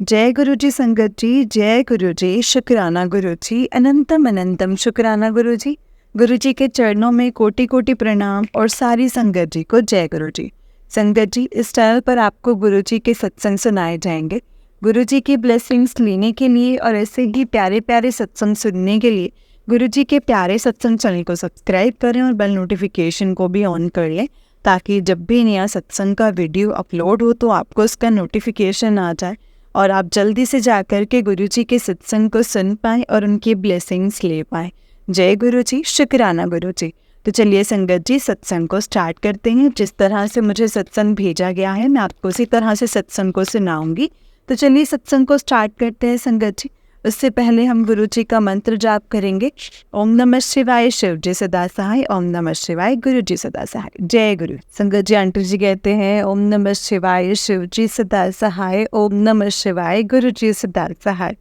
जय गुरु जी संगत जी, जय गुरु जी, शुक्राना गुरु जी, अनंतम अनंतम शुक्राना गुरु जी। गुरु जी के चरणों में कोटि कोटि प्रणाम और सारी संगत जी को जय गुरु जी। संगत जी, इस चैनल पर आपको गुरु जी के सत्संग सुनाए जाएंगे। गुरु जी की ब्लेसिंग्स लेने के लिए और ऐसे ही प्यारे प्यारे सत्संग सुनने के लिए गुरु जी के प्यारे सत्संग चैनल को सब्सक्राइब करें और बेल नोटिफिकेशन को भी ऑन कर लें, ताकि जब भी नया सत्संग का वीडियो अपलोड हो तो आपको उसका नोटिफिकेशन आ जाए और आप जल्दी से जाकर के गुरु जी के सत्संग को सुन पाएं और उनकी ब्लेसिंग्स ले पाएं। जय गुरु जी, शुक्राना गुरु जी। तो चलिए संगत जी, सत्संग को स्टार्ट करते हैं। जिस तरह से मुझे सत्संग भेजा गया है मैं आपको उसी तरह से सत्संग को सुनाऊंगी। तो चलिए सत्संग को स्टार्ट करते हैं संगत जी। उससे पहले हम गुरु जी का मंत्र जाप करेंगे। ओम नमः शिवाय, शिव जी सदा सहाय। ओम नमः शिवाय, गुरु जी सदा सहाय। जय गुरु। संगत जी, आंटी जी कहते हैं ओम नमः शिवाय, शिव जी सदा सहाय। ओम नमः शिवाय, गुरु जी सदा सहाय।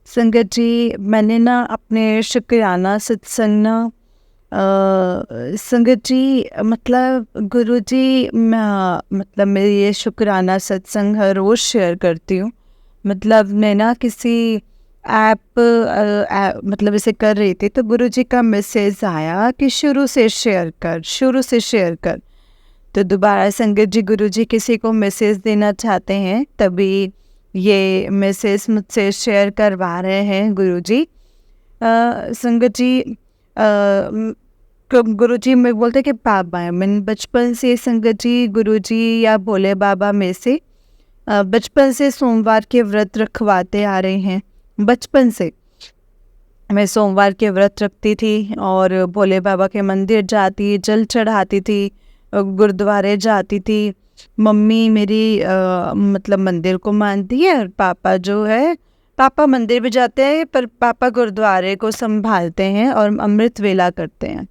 संगत जी, मैंने ना अपने शुक्राना सत्संग ना संगत जी मतलब गुरु जी मतलब मेरी ये शुक्राना सत्संग हर रोज़ शेयर करती हूँ। मतलब मैं ना किसी मतलब इसे कर रही थी तो गुरु जी का मैसेज आया कि शुरू से शेयर कर, शुरू से शेयर कर। तो दोबारा संगत जी, गुरु जी किसी को मैसेज देना चाहते हैं तभी ये मैसेज मुझसे शेयर करवा रहे हैं गुरु जी। संगत जी, गुरु जी में बोलते कि बाबा है। मैंने बचपन से संगत जी गुरु जी या भोले बाबा में से बचपन से सोमवार के व्रत रखवाते आ रहे हैं। बचपन से मैं सोमवार के व्रत रखती थी और भोले बाबा के मंदिर जाती, जल चढ़ाती थी, गुरुद्वारे जाती थी। मम्मी मेरी मतलब मंदिर को मानती है और पापा जो है, पापा मंदिर भी जाते हैं पर पापा गुरुद्वारे को संभालते हैं और अमृत वेला करते हैं।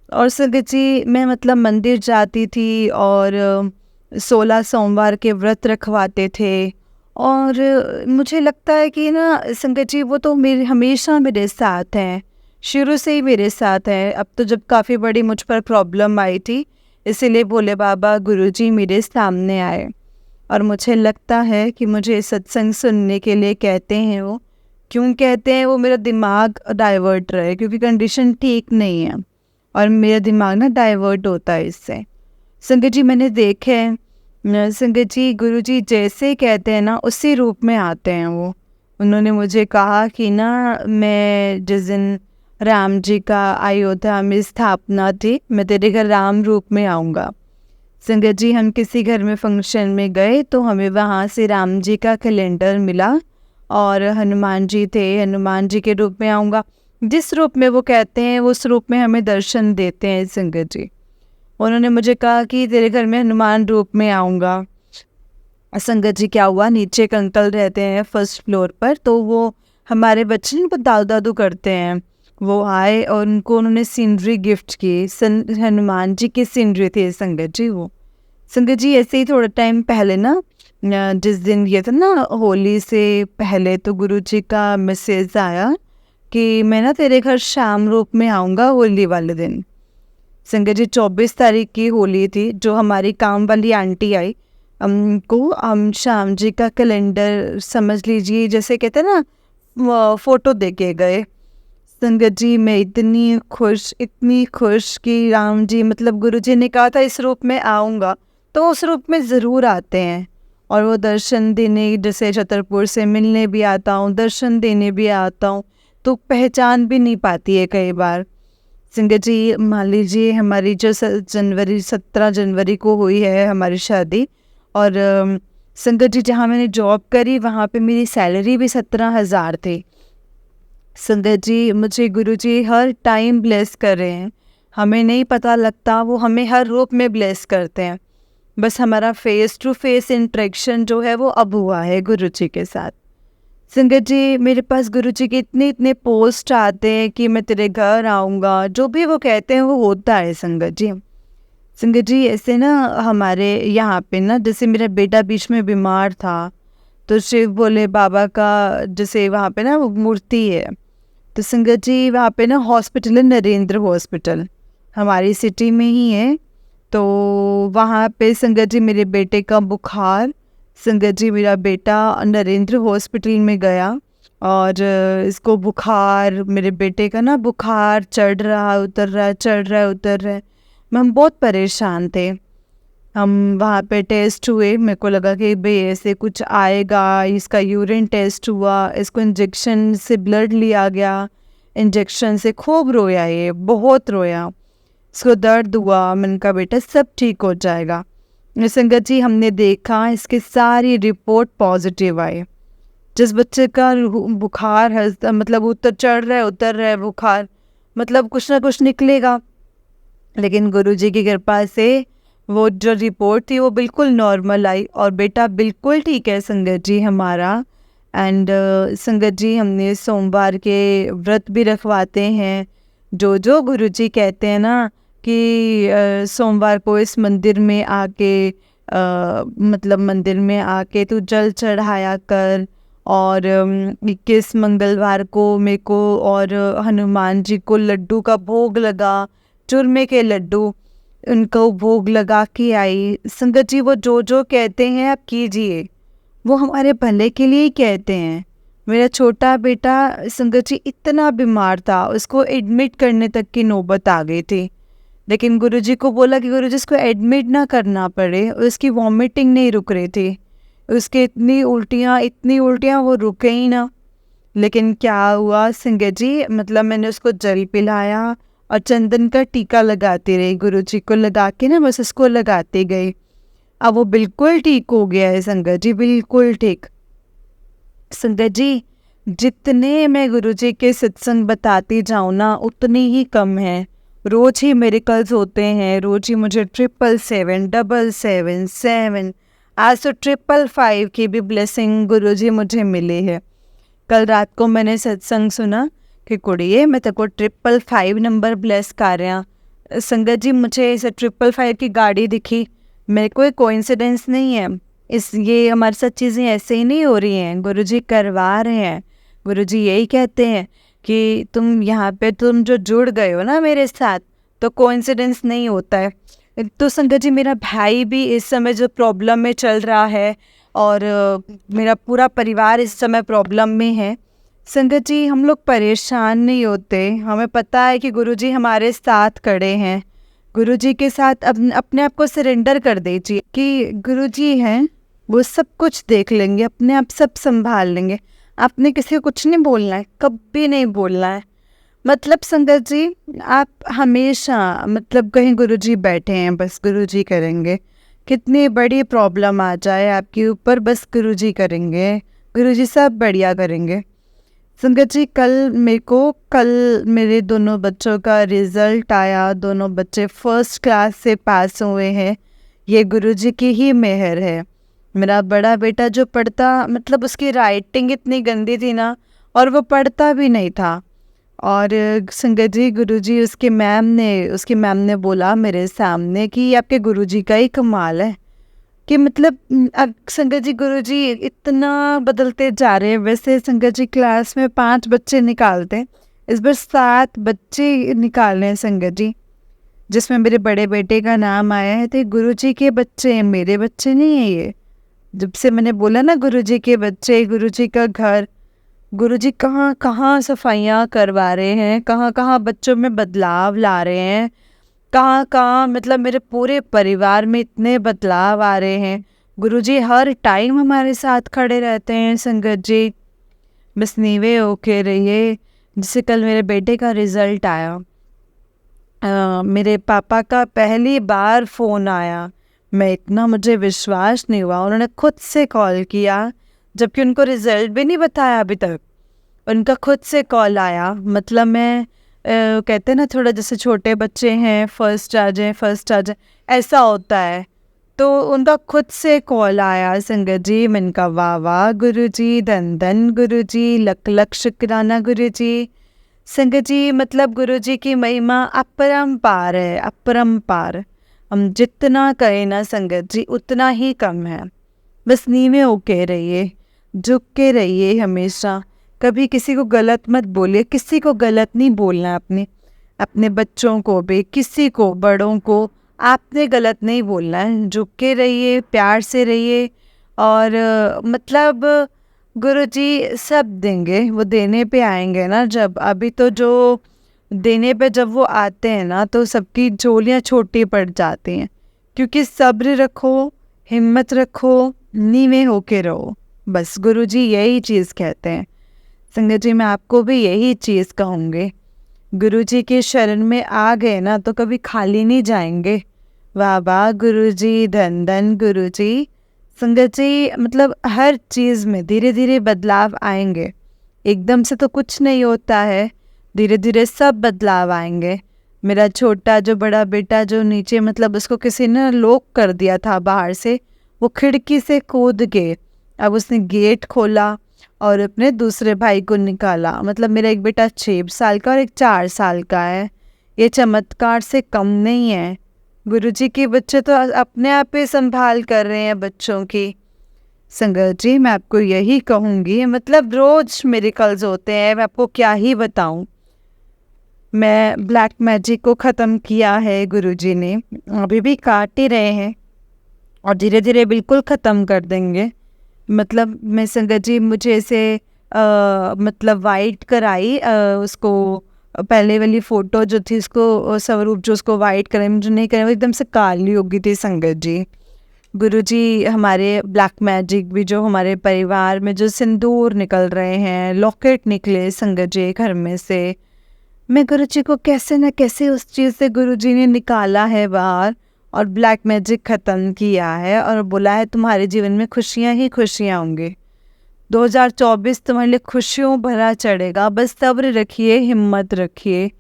और संगत जी, मैं मतलब मंदिर जाती थी और 16 सोमवार के व्रत रखवाते थे। और मुझे लगता है कि ना संगत जी वो तो मेरे हमेशा मेरे साथ हैं, शुरू से ही मेरे साथ हैं। अब तो जब काफ़ी बड़ी मुझ पर प्रॉब्लम आई थी इसीलिए भोले बाबा गुरुजी मेरे सामने आए और मुझे लगता है कि मुझे सत्संग सुनने के लिए कहते हैं। वो क्यों कहते हैं? वो मेरा दिमाग डाइवर्ट रहे, क्योंकि कंडीशन ठीक नहीं है और मेरा दिमाग ना डाइवर्ट होता है इससे। संगत जी, मैंने देखे हैं संगत जी, गुरु जी जैसे कहते हैं ना उसी रूप में आते हैं वो। उन्होंने मुझे कहा कि ना मैं जिस दिन राम जी का अयोध्या में स्थापना थी मैं तेरे घर राम रूप में आऊँगा। संगत जी, हम किसी घर में फंक्शन में गए तो हमें वहाँ से राम जी का कैलेंडर मिला और हनुमान जी थे, हनुमान जी के रूप में आऊँगा। जिस रूप में वो कहते हैं उस रूप में हमें दर्शन देते हैं संगत जी। उन्होंने मुझे कहा कि तेरे घर में हनुमान रूप में आऊँगा। संगत जी, क्या हुआ, नीचे एक अंकल रहते हैं फर्स्ट फ्लोर पर, तो वो हमारे बच्चे इनको दादू दादू करते हैं। वो आए और उनको उन्होंने सीनरी गिफ्ट की। हनुमान जी की सीनरी थी संगत जी वो। संगत जी, ऐसे ही थोड़ा टाइम पहले ना जिस दिन ये था ना होली से पहले, तो गुरु जी का मैसेज आया कि मैं ना तेरे घर शाम रूप में आऊँगा होली वाले दिन। संगत जी, 24 तारीख की होली थी। जो हमारी काम वाली आंटी आई हमको हम शाम जी का कैलेंडर समझ लीजिए, जैसे कहते हैं ना फोटो दे के गए। संगत जी, मैं इतनी खुश कि राम जी मतलब गुरु जी ने कहा था इस रूप में आऊँगा तो उस रूप में ज़रूर आते हैं। और वो दर्शन देने, जैसे छतरपुर से मिलने भी आता हूँ, दर्शन देने भी आता हूँ, तो पहचान भी नहीं पाती है कई बार। संगत जी, मान लीजिए हमारी जो 17 जनवरी को हुई है हमारी शादी, और संगत जी जहाँ मैंने जॉब करी वहाँ पे मेरी सैलरी भी 17,000 थी। संगत जी, मुझे गुरुजी हर टाइम ब्लेस कर रहे हैं। हमें नहीं पता लगता, वो हमें हर रूप में ब्लेस करते हैं। बस हमारा फेस टू फेस इंटरेक्शन जो है वो अब हुआ है गुरुजी के साथ। संगत जी, मेरे पास गुरुजी के इतने पोस्ट आते हैं कि मैं तेरे घर आऊँगा, जो भी वो कहते हैं वो होता है संगत जी। संगत जी, ऐसे ना हमारे यहाँ पे ना, जैसे मेरा बेटा बीच में बीमार था तो शिव भोले बाबा का जैसे वहाँ पे ना वो मूर्ति है, तो संगत जी वहाँ पे ना हॉस्पिटल है, नरेंद्र हॉस्पिटल हमारी सिटी में ही है। तो वहाँ पे संगत जी मेरे बेटे का बुखार संगत जी मेरा बेटा नरेंद्र हॉस्पिटल में गया और इसको बुखार, मेरे बेटे का ना बुखार चढ़ रहा उतर रहा है, चढ़ रहा है उतर रहा है। हम बहुत परेशान थे। हम वहाँ पे टेस्ट हुए, मेरे को लगा कि भाई ऐसे कुछ आएगा। इसका यूरिन टेस्ट हुआ, इसको इंजेक्शन से ब्लड लिया गया, इंजेक्शन से खूब रोया, ये बहुत रोया, इसको दर्द हुआ। मैंने कहा बेटा सब ठीक हो जाएगा। संगत जी हमने देखा इसकी सारी रिपोर्ट पॉजिटिव आई। जिस बच्चे का बुखार है, मतलब उतर चढ़ रहा है उतर रहा है बुखार, मतलब कुछ ना कुछ निकलेगा। लेकिन गुरुजी की कृपा से वो जो रिपोर्ट थी वो बिल्कुल नॉर्मल आई और बेटा बिल्कुल ठीक है संगत जी हमारा। एंड संगत जी हमने सोमवार के व्रत भी रखवाते हैं। जो गुरुजी कहते हैं ना कि सोमवार को इस मंदिर में आके मतलब मंदिर में आके तू जल चढ़ाया कर। और 21 मंगलवार को मेरे को और हनुमान जी को लड्डू का भोग लगा, चूरमे के लड्डू, उनको भोग लगा के आई। संगत जी वो जो कहते हैं आप कीजिए, वो हमारे भले के लिए ही कहते हैं। मेरा छोटा बेटा संगत जी इतना बीमार था, उसको एडमिट करने तक की नौबत आ गई थी। लेकिन गुरुजी को बोला कि गुरुजी इसको एडमिट ना करना पड़े, और उसकी वॉमिटिंग नहीं रुक रही थी, उसके इतनी उल्टियाँ वो रुके ही ना। लेकिन क्या हुआ संगत जी, मतलब मैंने उसको जल पिलाया और चंदन का टीका लगाती रही, गुरुजी को लगा के ना बस उसको लगाती गई। अब वो बिल्कुल ठीक हो गया है संगत जी, बिल्कुल ठीक। संगत जी जितने मैं गुरुजी के सत्संग बताती जाऊँ ना उतनी ही कम है। रोज ही मिरेकल्स होते हैं, रोज ही मुझे 777, 777, आज तो 555 की भी ब्लेसिंग गुरुजी मुझे मिली है। कल रात को मैंने सत्संग सुना कि कुड़िए मैं तेको 555 नंबर ब्लेस कर रहा। संगत जी मुझे इस 555 की गाड़ी दिखी, मेरे को एक कोइंसिडेंस नहीं है, ये हमारे साथ चीज़ें ऐसे ही नहीं हो रही हैं, गुरुजी करवा रहे हैं। गुरुजी यही कहते हैं कि तुम यहाँ पे तुम जो जुड़ गए हो ना मेरे साथ, तो कोइंसिडेंस नहीं होता है। तो संगत जी मेरा भाई भी इस समय जो प्रॉब्लम में चल रहा है और मेरा पूरा परिवार इस समय प्रॉब्लम में है। संगत जी हम लोग परेशान नहीं होते, हमें पता है कि गुरुजी हमारे साथ खड़े हैं। गुरुजी के साथ अपने आप को सरेंडर कर दीजिए कि गुरुजी हैं, वो सब कुछ देख लेंगे, अपने आप सब संभाल लेंगे। आपने किसी को कुछ नहीं बोलना है, कभी नहीं बोलना है। मतलब संगत जी आप हमेशा मतलब कहीं गुरुजी बैठे हैं, बस गुरुजी करेंगे। कितनी बड़ी प्रॉब्लम आ जाए आपके ऊपर, बस गुरुजी करेंगे, गुरुजी सब बढ़िया करेंगे। संगत जी कल मेरे दोनों बच्चों का रिज़ल्ट आया, दोनों बच्चे फर्स्ट क्लास से पास हुए हैं। ये गुरुजी की ही मेहर है। मेरा बड़ा बेटा जो पढ़ता, मतलब उसकी राइटिंग इतनी गंदी थी ना, और वो पढ़ता भी नहीं था। और संगत जी गुरुजी उसकी मैम ने बोला मेरे सामने कि आपके गुरुजी का ही कमाल है कि मतलब अब संगत जी गुरुजी इतना बदलते जा रहे हैं। वैसे संगत जी क्लास में 5 बच्चे निकालते हैं, इस बार 7 बच्चे निकालने हैं संगत जी, जिसमें मेरे बड़े बेटे का नाम आया है। तो गुरुजी के बच्चे हैं, मेरे बच्चे नहीं हैं ये। जब से मैंने बोला ना गुरुजी के बच्चे, गुरुजी का घर, गुरुजी कहाँ कहाँ सफाइयाँ करवा रहे हैं, कहाँ कहाँ बच्चों में बदलाव ला रहे हैं, कहाँ कहाँ मतलब मेरे पूरे परिवार में इतने बदलाव आ रहे हैं। गुरुजी हर टाइम हमारे साथ खड़े रहते हैं संगत जी, बस नीवे होके रहिए। जैसे कल मेरे बेटे का रिज़ल्ट आया, मेरे पापा का पहली बार फ़ोन आया, मुझे विश्वास नहीं हुआ। उन्होंने खुद से कॉल किया, जबकि उनको रिज़ल्ट भी नहीं बताया अभी तक, उनका खुद से कॉल आया। मतलब मैं कहते हैं ना थोड़ा जैसे छोटे बच्चे हैं, फर्स्ट आ जाए ऐसा होता है। तो उनका खुद से कॉल आया संगत जी। मैंने कहा वाह वाह गुरुजी, धन धन गुरुजी, लख लख शुक्राना गुरुजी। संगत जी मतलब गुरुजी की महिमा अपरंपार है, अपरंपार। हम जितना कहें ना संगत जी उतना ही कम है। बस नीवे होके रहिए, झुक के रहिए हमेशा, कभी किसी को गलत मत बोलिए। किसी को गलत नहीं बोलना, अपने बच्चों को भी, किसी को, बड़ों को आपने गलत नहीं बोलना है। झुक के रहिए, प्यार से रहिए और मतलब गुरुजी सब देंगे, वो देने पे आएंगे ना जब। अभी तो जो देने पे जब वो आते हैं ना तो सबकी झोलियाँ छोटी पड़ जाती हैं, क्योंकि सब्र रखो, हिम्मत रखो, नीवे होके रहो, बस गुरुजी यही चीज़ कहते हैं। संगत जी, मैं आपको भी यही चीज़ कहूँगी, गुरुजी के शरण में आ गए ना तो कभी खाली नहीं जाएंगे। वाह वाह गुरुजी, धन धन गुरुजी। संगत जी, मतलब हर चीज़ में धीरे धीरे बदलाव आएंगे, एकदम से तो कुछ नहीं होता है, धीरे धीरे सब बदलाव आएंगे। मेरा छोटा जो बड़ा बेटा जो नीचे, मतलब उसको किसी ने लॉक कर दिया था बाहर से, वो खिड़की से कूद के अब उसने गेट खोला और अपने दूसरे भाई को निकाला। मतलब मेरा एक बेटा 6 साल का और एक 4 साल का है। ये चमत्कार से कम नहीं है। गुरुजी के बच्चे तो अपने आप ही संभाल कर रहे हैं बच्चों की। संगत जी, मैं आपको यही कहूँगी, मतलब रोज मिरेकल्स होते हैं, मैं आपको क्या ही बताऊँ। मैं ब्लैक मैजिक को ख़त्म किया है गुरुजी ने, अभी भी काट ही रहे हैं और धीरे धीरे बिल्कुल ख़त्म कर देंगे। मतलब मैं संगत जी, मुझे ऐसे मतलब वाइट कराई, उसको पहले वाली फ़ोटो जो थी उसको स्वरूप जो उसको वाइट कराई, मुझे नहीं कराई, वो एकदम से काली हो गई थी संगत जी। गुरुजी हमारे ब्लैक मैजिक भी, जो हमारे परिवार में जो सिंदूर निकल रहे हैं, लॉकेट निकले संगत जी घर में से, मैं गुरुजी को कैसे न कैसे उस चीज़ से गुरुजी ने निकाला है बाहर और ब्लैक मैजिक ख़त्म किया है और बोला है तुम्हारे जीवन में खुशियाँ ही खुशियाँ होंगी। 2024 तुम्हारे लिए खुशियों भरा चढ़ेगा, बस सब्र रखिए, हिम्मत रखिए।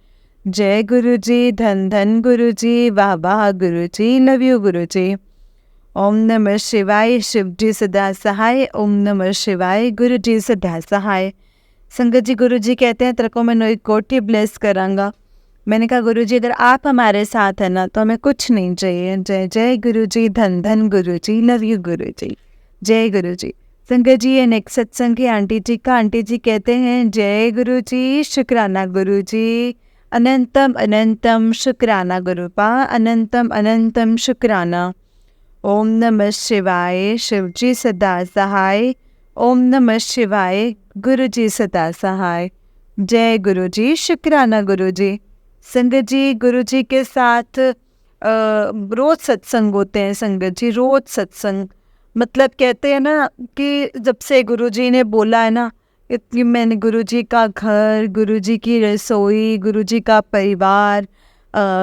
जय गुरुजी, धन धन गुरुजी, वाह वाह गुरुजी, लव यू गुरुजी। ओम नमः शिवाय, शिव जी सदा सहाय। ओम नमः शिवाय, गुरु जी सदा सहाय। संगत जी, गुरु जी कहते हैं तेरे को मैं नई कोठी ब्लेस करांगा। मैंने कहा गुरु जी, अगर आप हमारे साथ है ना तो हमें कुछ नहीं चाहिए। जय जय गुरु जी, धन धन गुरु जी, लव यू गुरु जी, जय गुरु जी। संगत जी, ये नेक्स्ट सत्संग की आंटी जी का, आंटी जी कहते हैं जय गुरु जी, शुक्राना गुरु जी, अनंतम अनंतम शुक्राना गुरुपा, अनंतम अनंतम शुक्राना। ओम नमः शिवाय, शिव जी सदा सहाय। ओम नमः शिवाय, गुरु जी सदा सहाय। जय गुरु जी, शुक्राना गुरु जी। संगत जी, गुरु जी के साथ रोज सत्संग होते हैं संगत जी, रोज सत्संग। मतलब कहते हैं ना कि जब से गुरु जी ने बोला है ना, इतनी मैंने गुरु जी का घर, गुरु जी की रसोई, गुरु जी का परिवार,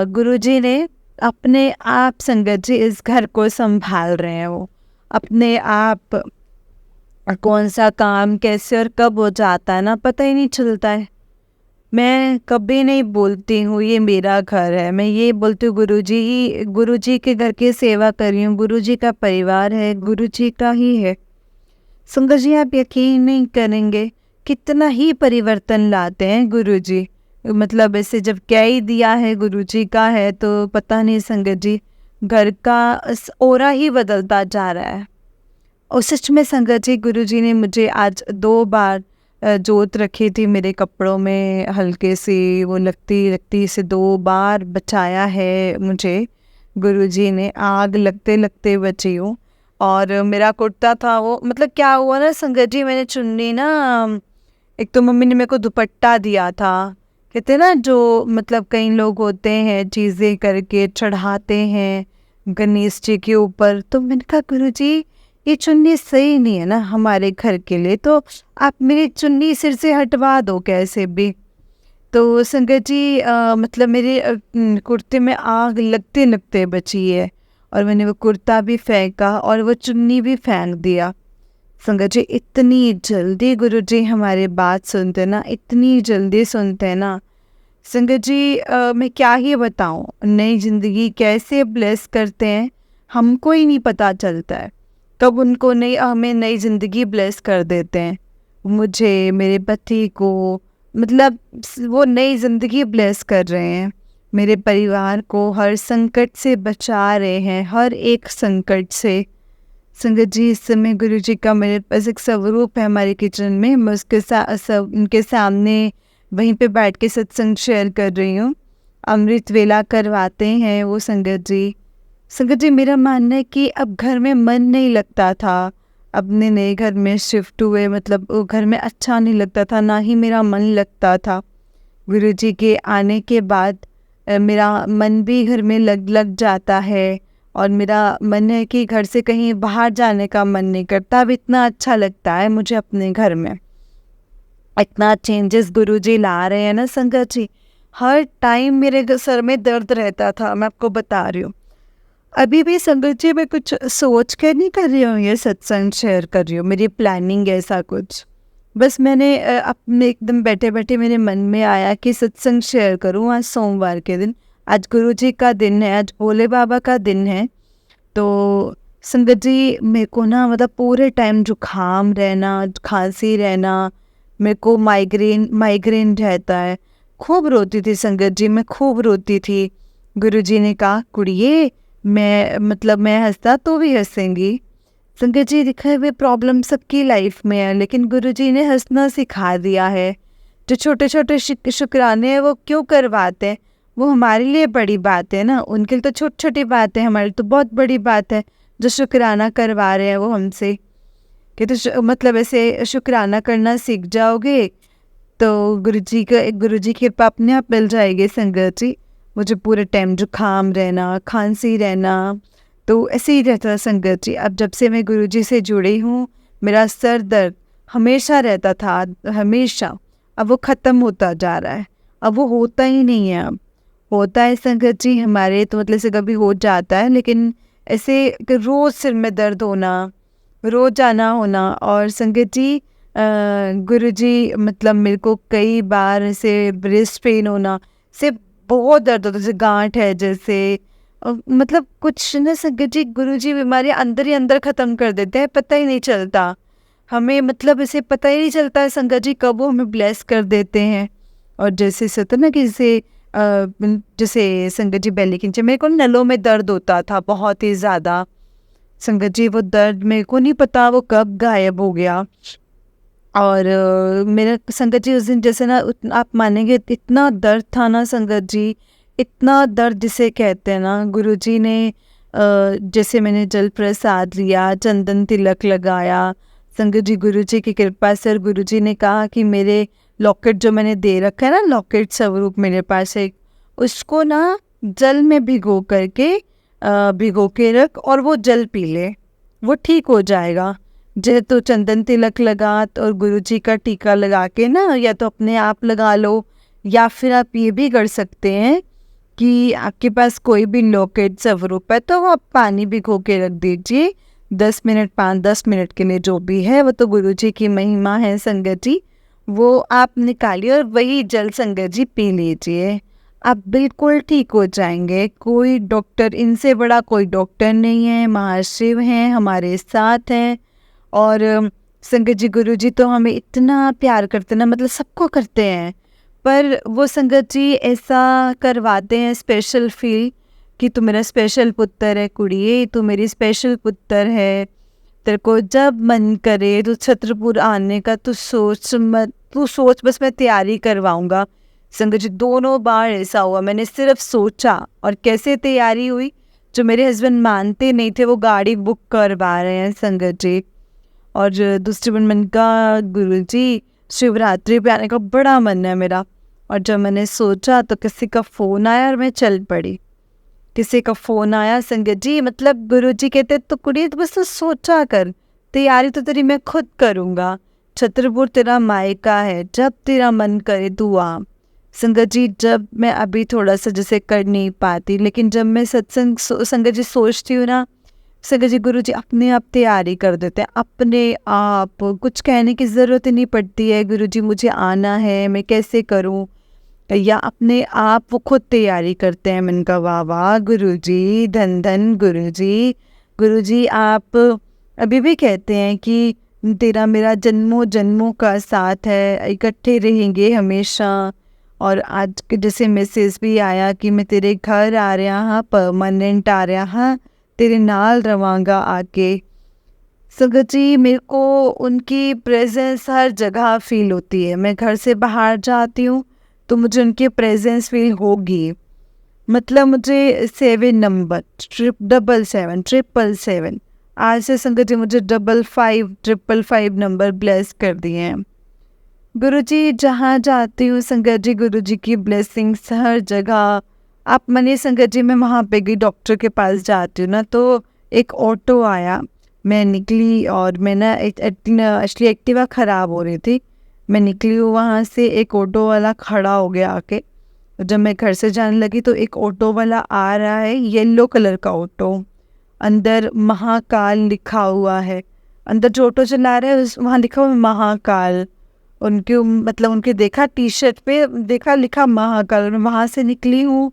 गुरु जी ने अपने आप संगत जी इस घर को संभाल रहे हैं। वो अपने आप कौन सा काम कैसे और कब हो जाता है ना, पता ही नहीं चलता है। मैं कभी नहीं बोलती हूँ ये मेरा घर है, मैं ये बोलती हूँ गुरु जी के घर की सेवा कर रही हूँ, गुरु जी का परिवार है, गुरु जी का ही है। संगत जी, आप यकीन नहीं करेंगे कितना ही परिवर्तन लाते हैं गुरु जी। मतलब ऐसे जब कह ही दिया है गुरु जी का है तो पता नहीं संगत जी, घर का ओरा ही बदलता जा रहा है। और सच में संगत जी, गुरु जी ने मुझे आज 2 बार जोत रखी थी मेरे कपड़ों में, हल्के सी वो लगती लगती से 2 बार बचाया है मुझे गुरु जी ने, आग लगते लगते बची हूँ। और मेरा कुर्ता था वो, मतलब क्या हुआ ना संगत जी, मैंने चुन्नी ना, एक तो मम्मी ने मेरे को दुपट्टा दिया था, कहते ना जो मतलब कई लोग होते हैं चीज़ें करके चढ़ाते हैं गणेश जी के ऊपर, तो मैंने कहा गुरु जी ये चुन्नी सही नहीं है ना हमारे घर के लिए, तो आप मेरी चुन्नी सिर से हटवा दो कैसे भी। तो संगत जी मतलब मेरे कुर्ते में आग लगते लगते बची है और मैंने वो कुर्ता भी फेंका और वो चुन्नी भी फेंक दिया। संगत जी, इतनी जल्दी गुरु जी हमारे बात सुनते ना, इतनी जल्दी सुनते हैं ना संगत जी, मैं क्या ही बताऊं, नई ज़िंदगी कैसे ब्लेस करते हैं हमको ही नहीं पता चलता है, कब उनको हमें नई ज़िंदगी ब्लेस कर देते हैं। मुझे, मेरे पति को, मतलब वो नई ज़िंदगी ब्लेस कर रहे हैं, मेरे परिवार को हर संकट से बचा रहे हैं, हर एक संकट से। संगत जी, इस समय गुरु जी का मेरे पास एक स्वरूप है हमारे किचन में, मैं उसके साथ उनके सामने वहीं पे बैठ के सत्संग शेयर कर रही हूँ, अमृत वेला करवाते हैं वो संगत जी। संगत जी, मेरा मानना है कि अब घर में मन नहीं लगता था, अपने नए घर में शिफ्ट हुए, मतलब वो घर में अच्छा नहीं लगता था, ना ही मेरा मन लगता था। गुरुजी के आने के बाद मेरा मन भी घर में लग जाता है, और मेरा मन है कि घर से कहीं बाहर जाने का मन नहीं करता। अब इतना अच्छा लगता है मुझे अपने घर में। इतना चेंजेस गुरुजी ला रहे हैं ना संगत जी। हर टाइम मेरे सर में दर्द रहता था, मैं आपको बता रही हूँ। अभी भी संगत जी मैं कुछ सोच कर नहीं कर रही हूँ, ये सत्संग शेयर कर रही हूँ, मेरी प्लानिंग ऐसा कुछ। बस मैंने अपने एकदम बैठे बैठे मेरे मन में आया कि सत्संग शेयर करूँ आज सोमवार के दिन। आज गुरुजी का दिन है, आज भोले बाबा का दिन है। तो संगत जी मेरे को ना मतलब पूरे टाइम जुकाम रहना, खांसी रहना, मेरे को माइग्रेन रहता है। खूब रोती थी संगत जी, मैं खूब रोती थी। गुरुजी ने कहा कुड़िए, मैं हंसता तो भी हंसेंगी। संगत जी दिखा हुए प्रॉब्लम सबकी लाइफ में है, लेकिन गुरुजी ने हंसना सिखा दिया है। जो छोटे छोटे शुक्राने हैं वो क्यों करवाते हैं, वो हमारे लिए बड़ी बात है ना। उनके लिए तो छोटी छोटी बात है, हमारे लिए तो बहुत बड़ी बात है जो शुक्राना करवा रहे हैं वो हमसे। कि तो मतलब ऐसे शुक्राना करना सीख जाओगे तो गुरुजी की कृपा अपने आप मिल जाएगी संगत जी। मुझे पूरे टाइम जुकाम रहना, खांसी रहना, तो ऐसे ही रहता है संगत जी। अब जब से मैं गुरुजी से जुड़ी हूँ, मेरा सर दर्द हमेशा रहता था, हमेशा। अब वो ख़त्म होता जा रहा है, अब वो होता ही नहीं है। अब होता है संगत जी हमारे तो मतलब से कभी हो जाता है, लेकिन ऐसे कि रोज़ सिर में दर्द होना, रोज़ जाना होना। और संगत जी गुरुजी मतलब मेरे को कई बार ऐसे ब्रेस्ट पेन होना से बहुत दर्द होता है, जैसे गांठ है जैसे। मतलब कुछ ना संगत जी गुरुजी बीमारी अंदर ही अंदर ख़त्म कर देते हैं, पता ही नहीं चलता हमें। मतलब इसे पता ही नहीं चलता है संगत जी कब वो हमें ब्लेस कर देते हैं। और जैसे से होता ना कि जैसे संगत जी बेली किंचे, मेरे को नलों में दर्द होता था बहुत ही ज़्यादा संगत जी। वो दर्द मेरे को नहीं पता वो कब गायब हो गया। और मेरा संगत जी उस दिन जैसे ना आप मानेंगे इतना दर्द था ना संगत जी, इतना दर्द जिसे कहते हैं ना। गुरुजी ने जैसे मैंने जल प्रसाद लिया, चंदन तिलक लगाया संगत जी, गुरुजी की कृपा से। और गुरुजी ने कहा कि मेरे लॉकेट जो मैंने दे रखा है ना, लॉकेट स्वरूप मेरे पास एक, उसको ना जल में भिगो के रख और वो जल पी ले, वो ठीक हो जाएगा। जे तो चंदन तिलक लगा और गुरुजी का टीका लगा के ना, या तो अपने आप लगा लो, या फिर आप ये भी कर सकते हैं कि आपके पास कोई भी लॉकेट स्वरूप है तो वो आप पानी भिगो के रख दीजिए 10 मिनट, 5-10 मिनट के लिए, जो भी है वो तो गुरुजी की महिमा है संगत जी। वो आप निकालिए और वही जल संगत जी पी लीजिए, आप बिल्कुल ठीक हो जाएंगे। कोई डॉक्टर, इनसे बड़ा कोई डॉक्टर नहीं है, महाशिव हैं हमारे साथ हैं। और संगत जी गुरुजी तो हमें इतना प्यार करते ना, मतलब सबको करते हैं, पर वो संगत जी ऐसा करवाते हैं स्पेशल फील कि तू मेरा स्पेशल पुत्र है कुड़िए, तू मेरी स्पेशल पुत्र है। तेरे को जब मन करे तो छत्रपुर आने का तू सोच मत, तू सोच, बस मैं तैयारी करवाऊंगा। संगत जी 2 बार ऐसा हुआ, मैंने सिर्फ सोचा और कैसे तैयारी हुई। जो मेरे हस्बैंड मानते नहीं थे वो गाड़ी बुक करवा रहे हैं संगत जी। और दूसरी बार मन का गुरुजी शिवरात्रि पे आने का बड़ा मन है मेरा। और जब मैंने सोचा तो किसी का फ़ोन आया और मैं चल पड़ी। किसी का फ़ोन आया संगत जी, मतलब गुरुजी कहते तो कुड़ी तो बस तो सोचा कर, तैयारी तो तेरी मैं खुद करूँगा। छत्रपुर तेरा मायका है, जब तेरा मन करे तू आ। संगत जी जब मैं अभी थोड़ा सा जैसे कर नहीं पाती, लेकिन जब मैं सत्संग संगत जी सोचती हूँ ना, संगत जी गुरुजी अपने आप तैयारी कर देते हैं, अपने आप, कुछ कहने की ज़रूरत ही नहीं पड़ती है गुरुजी मुझे आना है मैं कैसे करूँ, या अपने आप वो खुद तैयारी करते हैं। मैंने कहा वाह वाह गुरुजी, धन धन गुरुजी। गुरुजी आप अभी भी कहते हैं कि तेरा मेरा जन्मों जन्मों का साथ है, इकट्ठे रहेंगे हमेशा। और आज के जैसे मैसेज भी आया कि मैं तेरे घर आ रहा हाँ, परमानेंट आ रहा हाँ, तेरे नाल रवांगा आके। संगत जी मेरे को उनकी प्रेजेंस हर जगह फील होती है। मैं घर से बाहर जाती हूँ तो मुझे उनकी प्रेजेंस फील होगी। मतलब मुझे 7 नंबर 777 777 आज से संगत जी मुझे 5555 नंबर ब्लेस कर दिए हैं। गुरुजी जहाँ जाती हूँ संगत जी, गुरुजी की ब्लेसिंग्स हर जगह। आप मानिए संगत जी, मैं वहाँ पे गई, डॉक्टर के पास जाती हूँ ना, तो एक ऑटो आया, मैं निकली और मैं ना एक्चुअली एक्टिवा ख़राब हो रही थी। मैं निकली हूँ वहाँ से, एक ऑटो वाला खड़ा हो गया आके। जब मैं घर से जाने लगी तो एक ऑटो वाला आ रहा है, येलो कलर का ऑटो, अंदर महाकाल लिखा हुआ है। अंदर जो ऑटो चला रहा है वहाँ लिखा हुआ है महाकाल। उनके मतलब उनके देखा टी शर्ट पे देखा लिखा महाकाल। मैं वहाँ से निकली हूँ,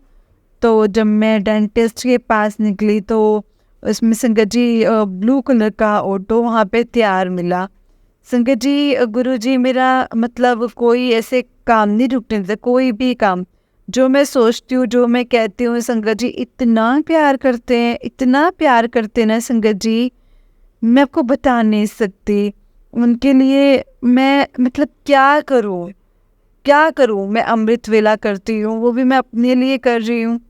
तो जब मैं डेंटिस्ट के पास निकली तो उसमें संगत जी ब्लू कलर का ऑटो वहाँ पे तैयार मिला। संगत जी गुरुजी मेरा मतलब कोई ऐसे काम नहीं रुकने देता, कोई भी काम जो मैं सोचती हूँ, जो मैं कहती हूँ, संगत जी इतना प्यार करते हैं, इतना प्यार करते हैं ना संगत जी, मैं आपको बता नहीं सकती। उनके लिए मैं मतलब क्या करूँ, क्या करूँ। मैं अमृत वेला करती हूँ, वो भी मैं अपने लिए कर रही हूँ।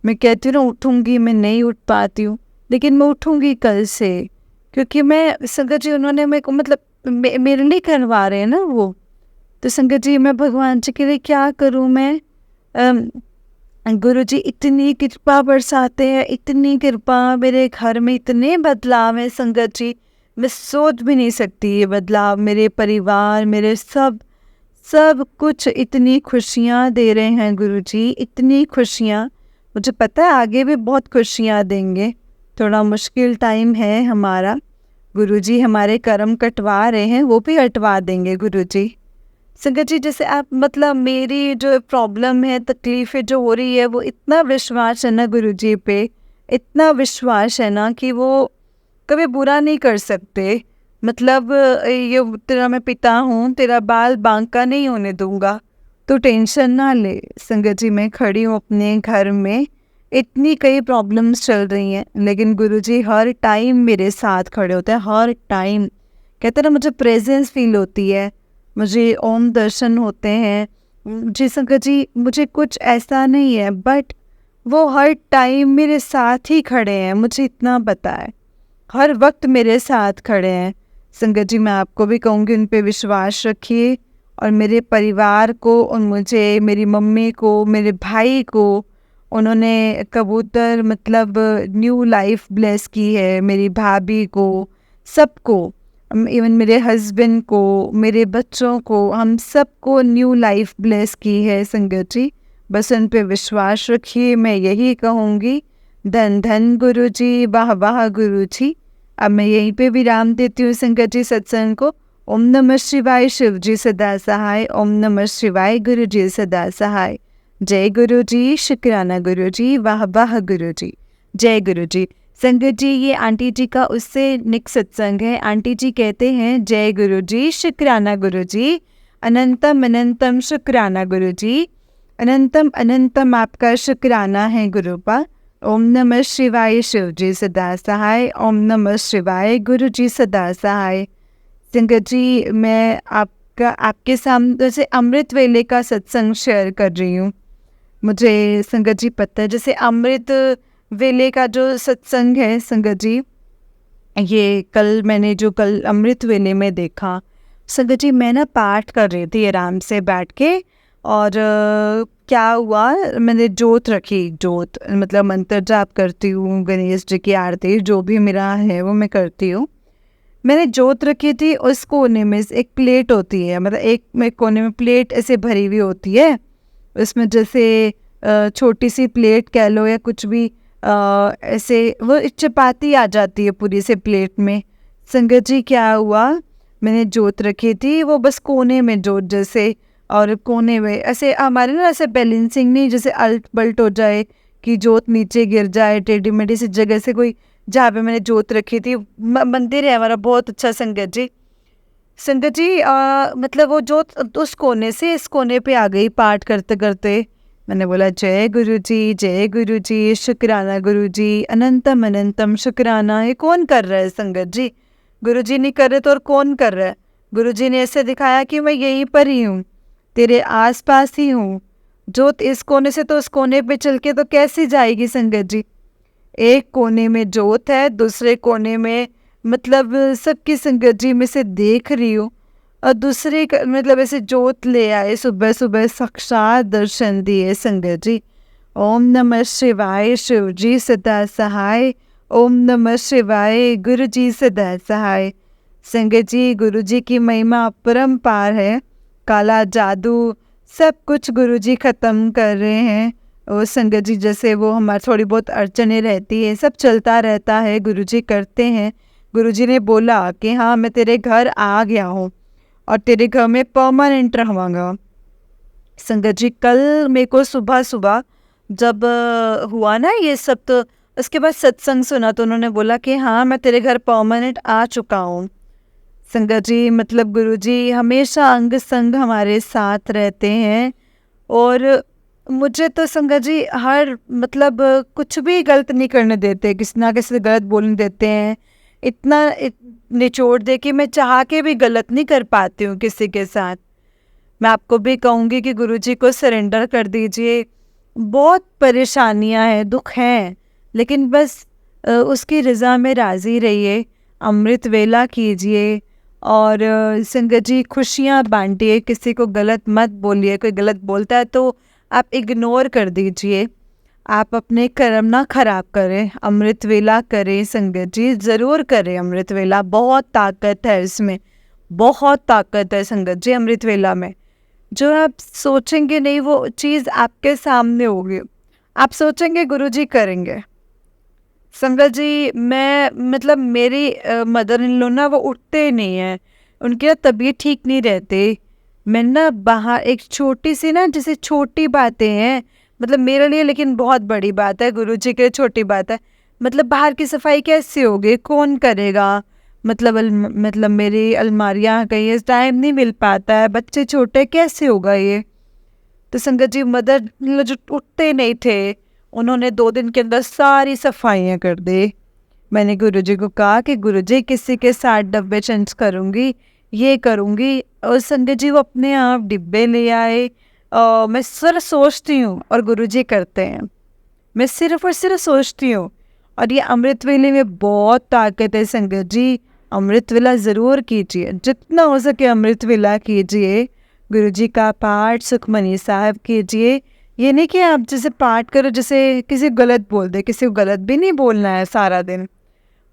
मैं कहती हूँ ना उठूँगी, मैं नहीं उठ पाती हूँ, लेकिन मैं उठूँगी कल से, क्योंकि मैं संगत जी उन्होंने मेरे को मतलब मेरे लिए करवा रहे हैं ना वो। तो संगत जी मैं भगवान जी के लिए क्या करूँ मैं। गुरुजी इतनी कृपा बरसाते हैं, इतनी कृपा, मेरे घर में इतने बदलाव हैं संगत जी, मैं सोच भी नहीं सकती ये बदलाव। मेरे परिवार, मेरे सब कुछ इतनी खुशियाँ दे रहे हैं गुरुजी, इतनी खुशियाँ। मुझे पता है आगे भी बहुत खुशियाँ देंगे। थोड़ा मुश्किल टाइम है हमारा, गुरुजी हमारे कर्म कटवा रहे हैं, वो भी हटवा देंगे गुरुजी। संगत जी जैसे आप मतलब मेरी जो प्रॉब्लम है, तकलीफ़ें जो हो रही है, वो इतना विश्वास है ना गुरुजी पे, इतना विश्वास है ना कि वो कभी बुरा नहीं कर सकते। मतलब ये तेरा मैं पिता हूँ, तेरा बाल बांका नहीं होने दूंगा, तो टेंशन ना ले। संगत जी मैं खड़ी हूँ अपने घर में, इतनी कई प्रॉब्लम्स चल रही हैं, लेकिन गुरुजी हर टाइम मेरे साथ खड़े होते हैं, हर टाइम। कहते हैं ना मुझे प्रेजेंस फील होती है, मुझे ओम दर्शन होते हैं। जी संगत जी मुझे कुछ ऐसा नहीं है, बट वो हर टाइम मेरे साथ ही खड़े हैं, मुझे इतना पता है, हर वक्त मेरे साथ खड़े हैं। संगत जी मैं आपको भी कहूँगी उन पे विश्वास रखिए, और मेरे परिवार को, और मुझे, मेरी मम्मी को, मेरे भाई को, उन्होंने कबूतर मतलब न्यू लाइफ ब्लेस की है, मेरी भाभी को, सबको, इवन मेरे हस्बैंड को, मेरे बच्चों को, हम सबको न्यू लाइफ ब्लेस की है संगत जी। बस उन पे विश्वास रखिए, मैं यही कहूँगी। धन धन गुरुजी, वाह वाह गुरुजी। अब मैं यहीं पे विराम देती हूँ संगत जी सत्संग को। ओम नमः शिवाय, शिव जी सदा सहाय। ओम नमः शिवाय, गुरु जी सदा सहाय। जय गुरु जी, शुक्राना गुरु जी, वाह वाह गुरु जी, जय गुरु जी। संगत जी ये आंटी जी का उससे निक सत्संग है। आंटी जी कहते हैं जय गुरु जी, शुक्राना गुरु जी, अनंतम अनंतम शुक्राना गुरु जी, अनंतम अनंतम आपका शुक्राना है गुरुपा। ओम नमः शिवाय, शिव जी सदा सहाय। ओम नमः शिवाय, गुरु जी सदा सहाय। संगत जी मैं आपके सामने जैसे अमृत वेले का सत्संग शेयर कर रही हूँ। मुझे संगत जी पता है जैसे अमृत वेले का जो सत्संग है संगत जी, ये कल अमृत वेले में देखा। संगत जी मैं ना पाठ कर रही थी आराम से बैठ के, और क्या हुआ, मैंने जोत रखी, जोत मतलब मंत्र जाप करती हूँ, गणेश जी की आरती जो भी मेरा है वो मैं करती हूँ। मैंने जोत रखी थी, उस कोने में एक प्लेट होती है, मतलब एक कोने में प्लेट ऐसे भरी हुई होती है, उसमें जैसे छोटी सी प्लेट कह लो या कुछ भी, ऐसे वो चपाती आ जाती है पूरी से प्लेट में। संगत जी क्या हुआ, मैंने जोत रखी थी, वो बस कोने में जोत जैसे, और कोने में ऐसे हमारे ना ऐसे बैलेंसिंग नहीं, जैसे अल्ट बल्ट हो जाए कि जोत नीचे गिर जाए, टेढ़ी मेढ़ी सी जगह से कोई, जहाँ पे मैंने जोत रखी थी। मंदिर है हमारा बहुत अच्छा संगत जी। संगत जी मतलब वो जोत उस कोने से इस कोने पे आ गई पाठ करते करते। मैंने बोला जय गुरु जी, जय गुरु जी, शुक्राना गुरु जी, अनंतम अनंतम शुक्राना। ये कौन कर रहा है संगत जी, गुरु जी नहीं कर रहे तो और कौन कर रहा है। गुरु जी ने ऐसे दिखाया कि मैं यहीं पर ही हूँ, तेरे आसपास ही हूँ। जोत इस कोने से तो उस कोने पे चल के तो कैसे जाएगी संगत जी। एक कोने में जोत है, दूसरे कोने में मतलब सबकी संगत जी में से देख रही हूँ, और दूसरे मतलब ऐसे जोत ले आए, सुबह सुबह साक्षात दर्शन दिए संगत जी। ओम नमः शिवाय, शिव जी सदा सहाय। ओम नमः शिवाय, गुरु जी सदा सहाय। संगत जी, गुरु जी की महिमा अपरंपार है। काला जादू सब कुछ गुरु जी ख़त्म कर रहे हैं। और संगत जी, जैसे वो हमारी थोड़ी बहुत अड़चने रहती है, सब चलता रहता है, गुरु जी करते हैं। गुरु जी ने बोला कि हाँ, मैं तेरे घर आ गया हूँ और तेरे घर में परमानेंट रहूँगा। संगत जी, कल मेरे को सुबह सुबह जब हुआ ना ये सब, तो उसके बाद सत्संग सुना तो उन्होंने बोला कि हाँ, मैं तेरे घर परमानेंट आ चुका हूँ। संगत जी, मतलब गुरु जी हमेशा अंग संग हमारे साथ रहते हैं। और मुझे तो संगत जी हर मतलब कुछ भी गलत नहीं करने देते, किसी ना किसी से गलत बोलने देते हैं। इतना निचोड़ दे कि मैं चाह के भी गलत नहीं कर पाती हूँ किसी के साथ। मैं आपको भी कहूँगी कि गुरुजी को सरेंडर कर दीजिए। बहुत परेशानियाँ हैं, दुख हैं, लेकिन बस उसकी रज़ा में राज़ी रहिए, अमृत वेला कीजिए और संगत जी खुशियाँ बांटिए। किसी को गलत मत बोलिए, कोई गलत बोलता है तो आप इग्नोर कर दीजिए। आप अपने कर्म ना खराब करें, अमृत वेला करें संगत जी, ज़रूर करें अमृत वेला। बहुत ताकत है इसमें, बहुत ताकत है संगत जी अमृत वेला में। जो आप सोचेंगे नहीं वो चीज़ आपके सामने होगी। आप सोचेंगे गुरुजी करेंगे। संगत जी, मैं मतलब मेरी मदर इन लॉ ना वो उठते नहीं हैं, उनकी ना तबीयत ठीक नहीं रहती। मैं ना बाहर एक छोटी सी ना, जैसे छोटी बातें हैं मतलब मेरे लिए, लेकिन बहुत बड़ी बात है, गुरुजी के लिए छोटी बात है। मतलब बाहर की सफाई कैसे होगी, कौन करेगा? मतलब मेरी अलमारियाँ कहीं इस टाइम नहीं मिल पाता है, बच्चे छोटे, कैसे होगा ये? तो संगत जी, मदर जो उठते नहीं थे, उन्होंने 2 दिन के अंदर सारी सफाइयाँ कर दी। मैंने गुरुजी को कहा कि गुरुजी, किसी के साथ डब्बे चेंज करूँगी, ये करूँगी। और संगत जी वो अपने आप डिब्बे ले आए। मैं सिर्फ सोचती हूँ और गुरुजी करते हैं। मैं सिर्फ और सिर्फ सोचती हूँ। और ये अमृत वेले में बहुत ताकत है संगत जी। अमृत वेला ज़रूर कीजिए, जितना हो सके अमृत वेला कीजिए। गुरुजी का पाठ सुखमनी साहब कीजिए। ये नहीं कि आप जैसे पाठ करो जैसे किसी को गलत बोल दे, किसी को गलत भी नहीं बोलना है सारा दिन।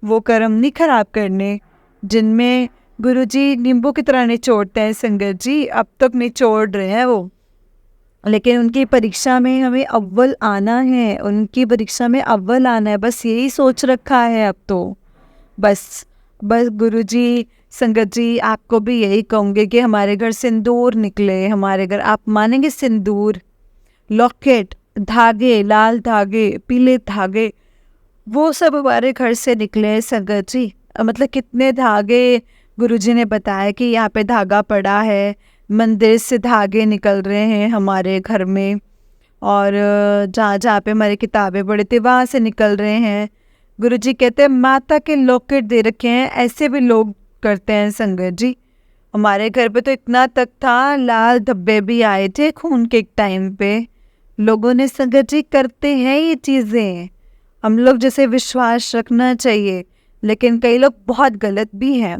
वो कर्म नहीं खराब करने जिनमें गुरुजी नींबू की तरह निचोड़ते हैं संगत जी। अब तक निचोड़ रहे हैं वो, लेकिन उनकी परीक्षा में हमें अव्वल आना है, उनकी परीक्षा में अव्वल आना है, बस यही सोच रखा है अब तो। बस गुरुजी, संगत जी, आपको भी यही कहूँगे कि हमारे घर सिंदूर निकले। हमारे घर, आप मानेंगे, सिंदूर, लॉकेट, धागे, लाल धागे, पीले धागे, वो सब हमारे घर से निकले हैं संगत जी। मतलब कितने धागे गुरुजी ने बताया कि यहाँ पे धागा पड़ा है, मंदिर से धागे निकल रहे हैं हमारे घर में, और जहाँ जहाँ पे हमारी किताबें पढ़ी थी वहाँ से निकल रहे हैं। गुरुजी कहते हैं माता के लॉकेट दे रखे हैं, ऐसे भी लोग करते हैं संगत जी। हमारे घर पे तो इतना तक था, लाल धब्बे भी आए थे खून के एक टाइम पे। लोगों ने संगत जी करते हैं ये चीज़ें। हम लोग जैसे विश्वास रखना चाहिए, लेकिन कई लोग बहुत गलत भी हैं।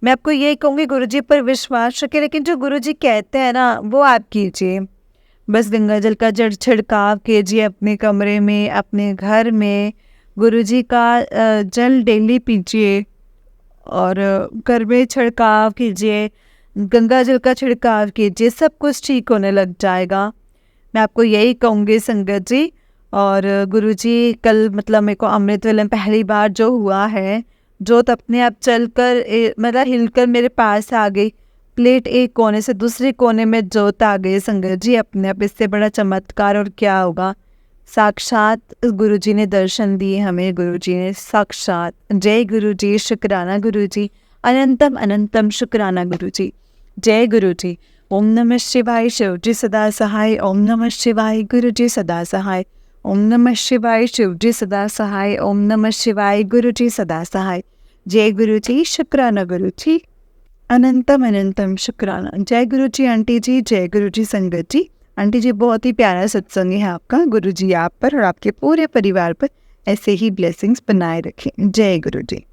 मैं आपको यही कहूँगी, गुरुजी पर विश्वास रखें, लेकिन जो गुरुजी कहते हैं ना वो आप कीजिए। बस गंगा जल का जड़ छिड़काव कीजिए अपने कमरे में, अपने घर में। गुरुजी का जल डेली पीजिए और घर में छिड़काव कीजिए, गंगा जल का छिड़काव कीजिए, सब कुछ ठीक होने लग जाएगा। मैं आपको यही कहूँगी संगत जी। और गुरुजी कल मतलब मेरे को अमृत वेले में पहली बार जो हुआ है, जोत अपने आप चलकर मतलब हिलकर मेरे पास आ गई। प्लेट एक कोने से दूसरे कोने में जोत आ गई संगत जी अपने आप। इससे बड़ा चमत्कार और क्या होगा। साक्षात गुरुजी ने दर्शन दिए हमें, गुरुजी ने साक्षात। जय गुरुजी, शुक्राना गुरुजी, अनंतम अनंतम शुक्राना गुरुजी। जय गुरुजी। ओम नमः शिवाय, शिवजी सदा सहाय। ओम नमः शिवाय, गुरुजी सदा सहाय। ओम नमः शिवाय, शिवजी सदा सहाय। ओम नमः शिवाय, गुरुजी सदा सहाय। जय गुरुजी, शुक्राना गुरुजी, अनंतम अनंतम शुक्राना। जय गुरुजी आंटी जी, जय गुरुजी संगत जी। आंटी जी, बहुत ही प्यारा सत्संग है आपका। गुरुजी आप पर और आपके पूरे परिवार पर ऐसे ही ब्लेसिंग्स बनाए रखें। जय गुरुजी।